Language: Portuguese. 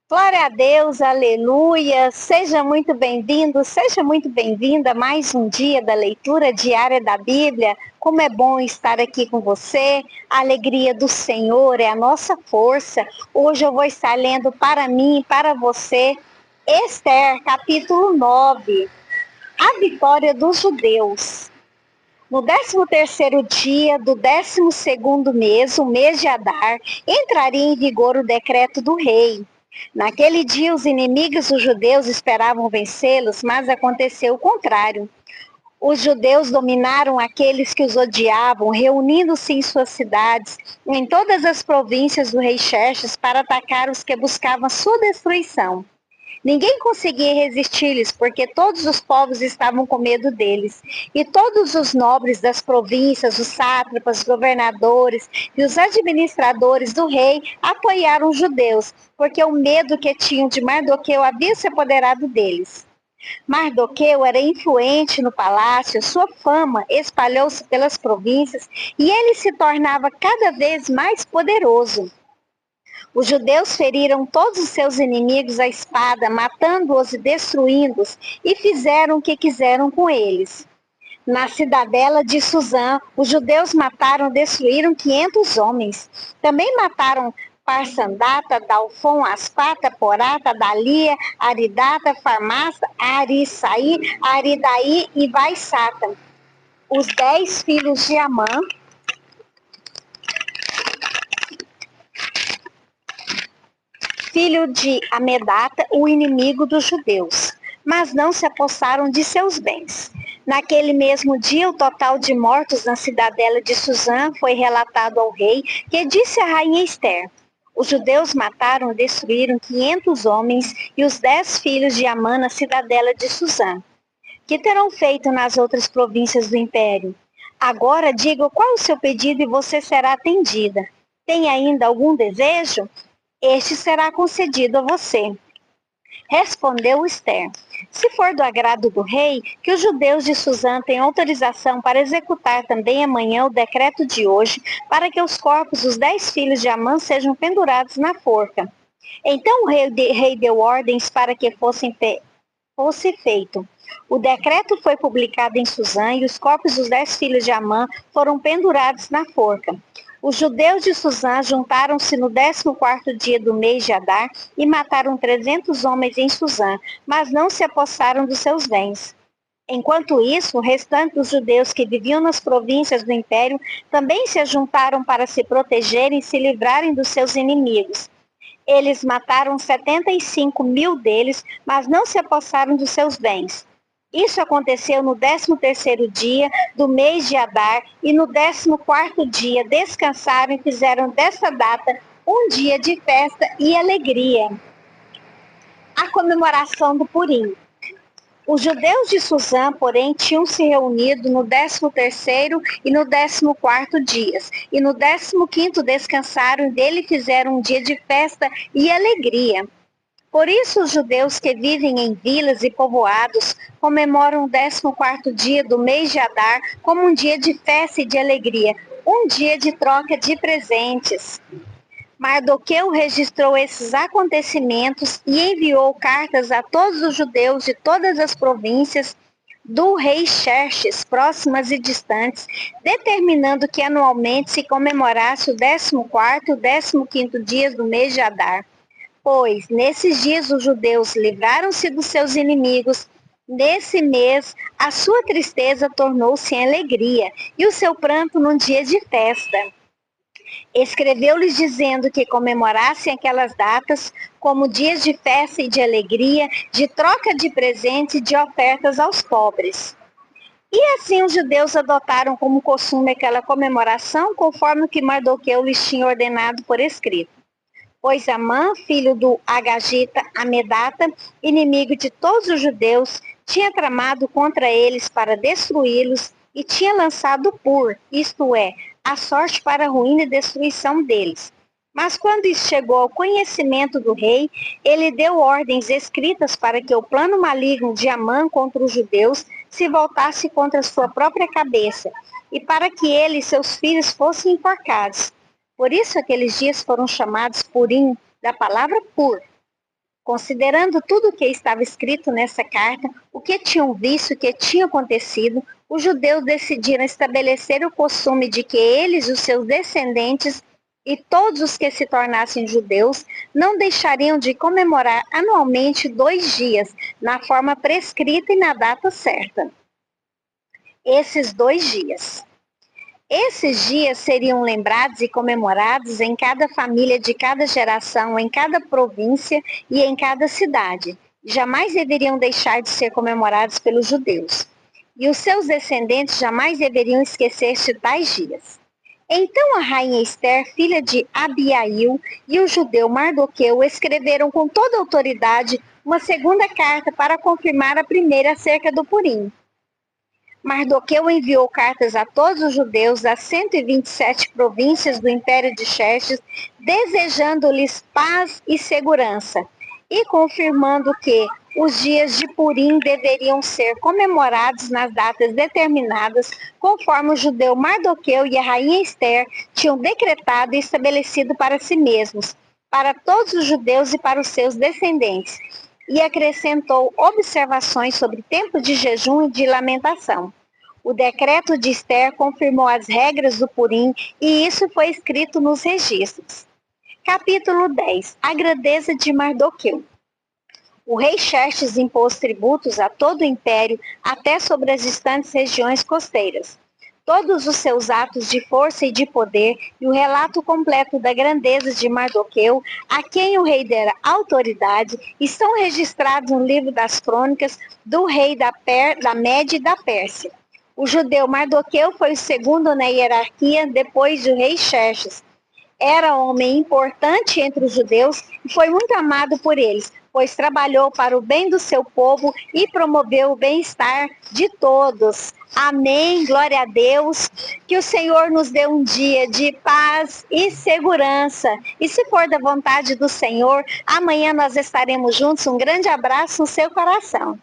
Glória a Deus, aleluia. Seja muito bem-vindo, seja muito bem-vinda a mais um dia da leitura diária da Bíblia. Como é bom estar aqui com você. A alegria do Senhor é a nossa força. Hoje eu vou estar lendo para mim e para você Esther, capítulo 9, a vitória dos judeus. No 13º dia do 12º mês, o mês de Adar, entraria em vigor o decreto do rei. Naquele dia, os inimigos dos judeus esperavam vencê-los, mas aconteceu o contrário. Os judeus dominaram aqueles que os odiavam, reunindo-se em suas cidades, em todas as províncias do rei Xerxes, para atacar os que buscavam sua destruição. Ninguém conseguia resistir-lhes, porque todos os povos estavam com medo deles. E todos os nobres das províncias, os sátrapas, governadores e os administradores do rei apoiaram os judeus, porque o medo que tinham de Mardoqueu havia se apoderado deles. Mardoqueu era influente no palácio, sua fama espalhou-se pelas províncias e ele se tornava cada vez mais poderoso. Os judeus feriram todos os seus inimigos à espada, matando-os e destruindo-os, e fizeram o que quiseram com eles. Na cidadela de Suzã, os judeus mataram e destruíram 500 homens. Também mataram Parsandata, Dalfon, Aspata, Porata, Dalia, Aridata, Farmácia, Arissaí, Aridaí e Vaisata. Os 10 filhos de Amã, filho de Amedata, o inimigo dos judeus, mas não se apossaram de seus bens. Naquele mesmo dia, o total de mortos na cidadela de Suzã foi relatado ao rei, que disse à rainha Esther: os judeus mataram e destruíram 500 homens e os 10 filhos de Amã na cidadela de Suzã. Que terão feito nas outras províncias do império? Agora diga qual o seu pedido e você será atendida. Tem ainda algum desejo? Este será concedido a você. Respondeu Esther: se for do agrado do rei, que os judeus de Suzã tenham autorização para executar também amanhã o decreto de hoje, para que os corpos dos 10 filhos de Amã sejam pendurados na forca. Então o rei deu ordens para que fosse feito. O decreto foi publicado em Suzã e os corpos dos 10 filhos de Amã foram pendurados na forca. Os judeus de Suzã juntaram-se no 14º dia do mês de Adar e mataram 300 homens em Suzã, mas não se apossaram dos seus bens. Enquanto isso, o restante dos judeus que viviam nas províncias do império também se juntaram para se protegerem e se livrarem dos seus inimigos. Eles mataram 75 mil deles, mas não se apossaram dos seus bens. Isso aconteceu no 13º dia do mês de Adar, e no 14º dia descansaram e fizeram dessa data um dia de festa e alegria. A comemoração do Purim. Os judeus de Suzã, porém, tinham se reunido no 13º e no 14º dias, e no 15º descansaram e dele fizeram um dia de festa e alegria. Por isso os judeus que vivem em vilas e povoados comemoram o 14º dia do mês de Adar como um dia de festa e de alegria, um dia de troca de presentes. Mardoqueu registrou esses acontecimentos e enviou cartas a todos os judeus de todas as províncias do rei Xerxes, próximas e distantes, determinando que anualmente se comemorasse o 14º e o 15º dias do mês de Adar. Pois, nesses dias os judeus livraram-se dos seus inimigos. Nesse mês, a sua tristeza tornou-se em alegria, e o seu pranto num dia de festa. Escreveu-lhes dizendo que comemorassem aquelas datas como dias de festa e de alegria, de troca de presentes e de ofertas aos pobres. E assim os judeus adotaram como costume aquela comemoração, conforme o que Mardoqueu lhes tinha ordenado por escrito. Pois Amã, filho do Agagita Amedata, inimigo de todos os judeus, tinha tramado contra eles para destruí-los e tinha lançado Pur, isto é, a sorte para a ruína e destruição deles. Mas quando isso chegou ao conhecimento do rei, ele deu ordens escritas para que o plano maligno de Amã contra os judeus se voltasse contra sua própria cabeça, e para que ele e seus filhos fossem enforcados. Por isso aqueles dias foram chamados Purim, da palavra pur. Considerando tudo o que estava escrito nessa carta, o que tinham visto, o que tinha acontecido, os judeus decidiram estabelecer o costume de que eles e os seus descendentes e todos os que se tornassem judeus não deixariam de comemorar anualmente 2 dias, na forma prescrita e na data certa. Esses 2 dias. Esses dias seriam lembrados e comemorados em cada família de cada geração, em cada província e em cada cidade. Jamais deveriam deixar de ser comemorados pelos judeus. E os seus descendentes jamais deveriam esquecer-se de tais dias. Então a rainha Esther, filha de Abiail, e o judeu Mardoqueu escreveram com toda autoridade uma segunda carta para confirmar a primeira acerca do Purim. Mardoqueu enviou cartas a todos os judeus das 127 províncias do Império de Xerxes, desejando-lhes paz e segurança, e confirmando que os dias de Purim deveriam ser comemorados nas datas determinadas, conforme o judeu Mardoqueu e a rainha Esther tinham decretado e estabelecido para si mesmos, para todos os judeus e para os seus descendentes, e acrescentou observações sobre tempo de jejum e de lamentação. O decreto de Esther confirmou as regras do Purim e isso foi escrito nos registros. Capítulo 10. A grandeza de Mardoqueu. O rei Xerxes impôs tributos a todo o império, até sobre as distantes regiões costeiras. Todos os seus atos de força e de poder e o relato completo da grandeza de Mardoqueu, a quem o rei dera autoridade, estão registrados no livro das crônicas do rei da Média e da Pérsia. O judeu Mardoqueu foi o segundo na hierarquia depois do rei Xerxes. Era homem importante entre os judeus e foi muito amado por eles, pois trabalhou para o bem do seu povo e promoveu o bem-estar de todos. Amém, glória a Deus, que o Senhor nos dê um dia de paz e segurança. E se for da vontade do Senhor, amanhã nós estaremos juntos. Um grande abraço no seu coração.